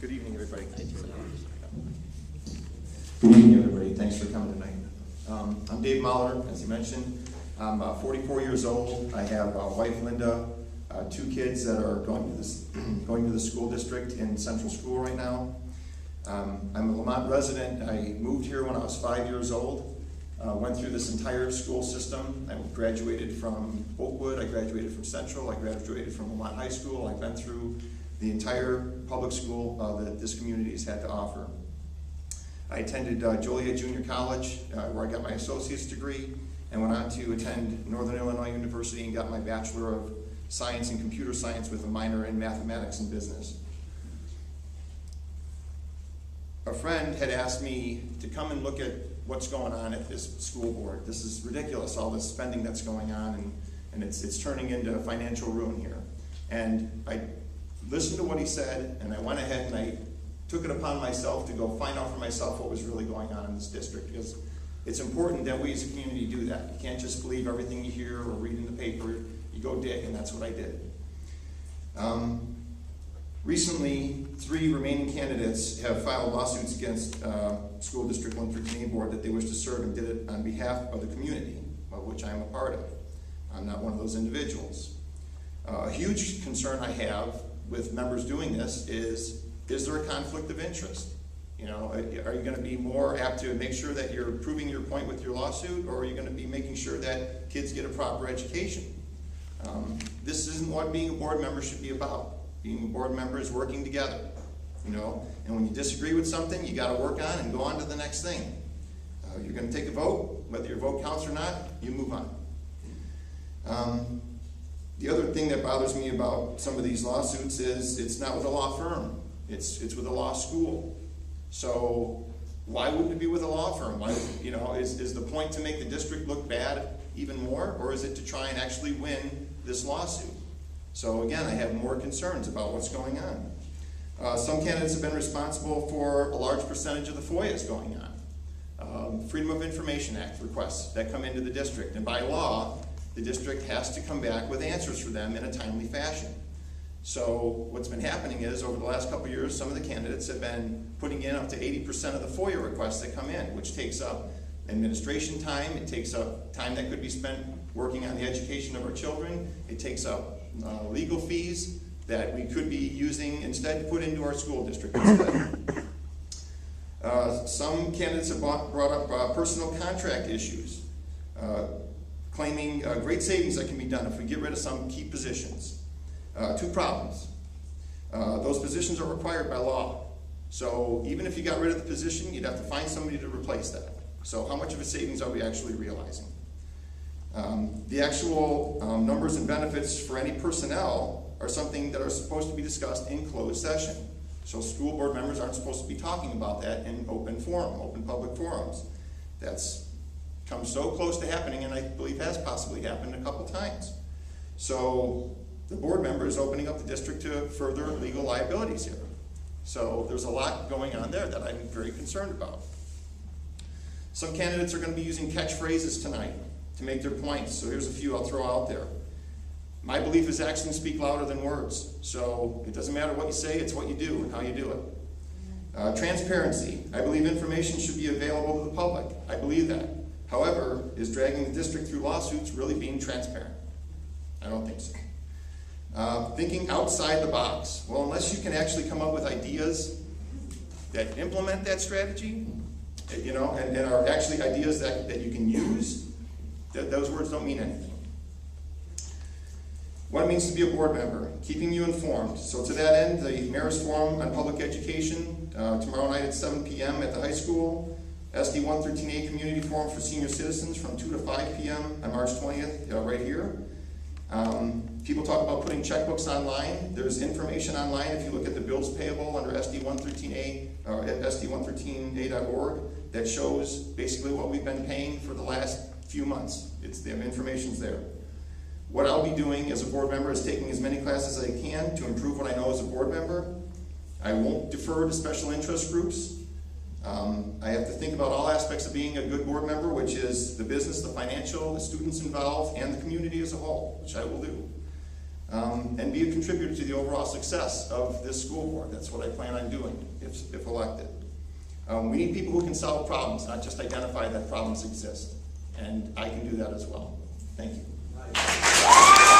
Good evening, everybody. Good evening, everybody. Thanks for coming tonight. I'm Dave Molitor, as you mentioned. I'm 44 years old. I have a wife, Linda, 2 kids that are going to the school district in Central School right now. I'm a Lemont resident. I moved here when I was 5 years old. Went through this entire school system. I graduated from Oakwood. I graduated from Central. I graduated from Lemont High School. I've been through the entire public school that this community has had to offer. I attended Joliet Junior College, where I got my associate's degree, and went on to attend Northern Illinois University and got my Bachelor of Science in Computer Science with a minor in Mathematics and Business. A friend had asked me to come and look at what's going on at this school board. This is ridiculous, all this spending that's going on, and it's turning into financial ruin here. And I listened to what he said, and I went ahead and I took it upon myself to go find out for myself what was really going on in this district, because it's important that we as a community do that. You can't just believe everything you hear or read in the paper. You go dig, and that's what I did. Recently, 3 remaining candidates have filed lawsuits against School District 113A Board that they wish to serve, and did it on behalf of the community, of which I am a part of. I'm not one of those individuals. A huge concern I have with members doing this is there a conflict of interest? You know, are you going to be more apt to make sure that you're proving your point with your lawsuit, or are you going to be making sure that kids get a proper education? This isn't what being a board member should be about. Being a board member is working together, you know, and when you disagree with something, you got to work on and go on to the next thing. You're going to take a vote, whether your vote counts or not, you move on. The other thing that bothers me about some of these lawsuits is it's not with a law firm, it's with a law school. So why wouldn't it be with a law firm? Why, you know, is the point to make the district look bad even more, or is it to try and actually win this lawsuit? So again, I have more concerns about what's going on. Some candidates have been responsible for a large percentage of the FOIAs going on. Freedom of Information Act requests that come into the district, and by law, the district has to come back with answers for them in a timely fashion. So what's been happening is, over the last couple of years, some of the candidates have been putting in up to 80% of the FOIA requests that come in, which takes up administration time, it takes up time that could be spent working on the education of our children, it takes up legal fees that we could be using instead to put into our school district instead. Some candidates have brought up personal contract issues, claiming great savings that can be done if we get rid of some key positions. 2 problems. Those positions are required by law. So even if you got rid of the position, you'd have to find somebody to replace that. So how much of a savings are we actually realizing? The actual numbers and benefits for any personnel are something that are supposed to be discussed in closed session. So school board members aren't supposed to be talking about that in open forum, open public forums. That's come so close to happening, and I believe has possibly happened a couple times. So the board member is opening up the district to further legal liabilities here. So there's a lot going on there that I'm very concerned about. Some candidates are going to be using catchphrases tonight to make their points. So here's a few I'll throw out there. My belief is actions speak louder than words. So it doesn't matter what you say, it's what you do and how you do it. Transparency. I believe information should be available to the public. I believe that. However, is dragging the district through lawsuits really being transparent? I don't think so. Thinking outside the box. Well, unless you can actually come up with ideas that implement that strategy, you know, and are actually ideas that you can use, those words don't mean anything. What it means to be a board member, keeping you informed. So to that end, the Mayor's Forum on Public Education, tomorrow night at 7 p.m. at the high school. SD 113A Community Forum for Senior Citizens from 2 to 5 p.m. on March 20th, right here. People talk about putting checkbooks online. There's information online if you look at the bills payable under SD 113A or at SD113A.org that shows basically what we've been paying for the last few months. The information's there. What I'll be doing as a board member is taking as many classes as I can to improve what I know as a board member. I won't defer to special interest groups. I have to think about all aspects of being a good board member, which is the business, the financial, the students involved, and the community as a whole, which I will do. and be a contributor to the overall success of this school board. That's what I plan on doing if elected. We need people who can solve problems, not just identify that problems exist. And I can do that as well. Thank you.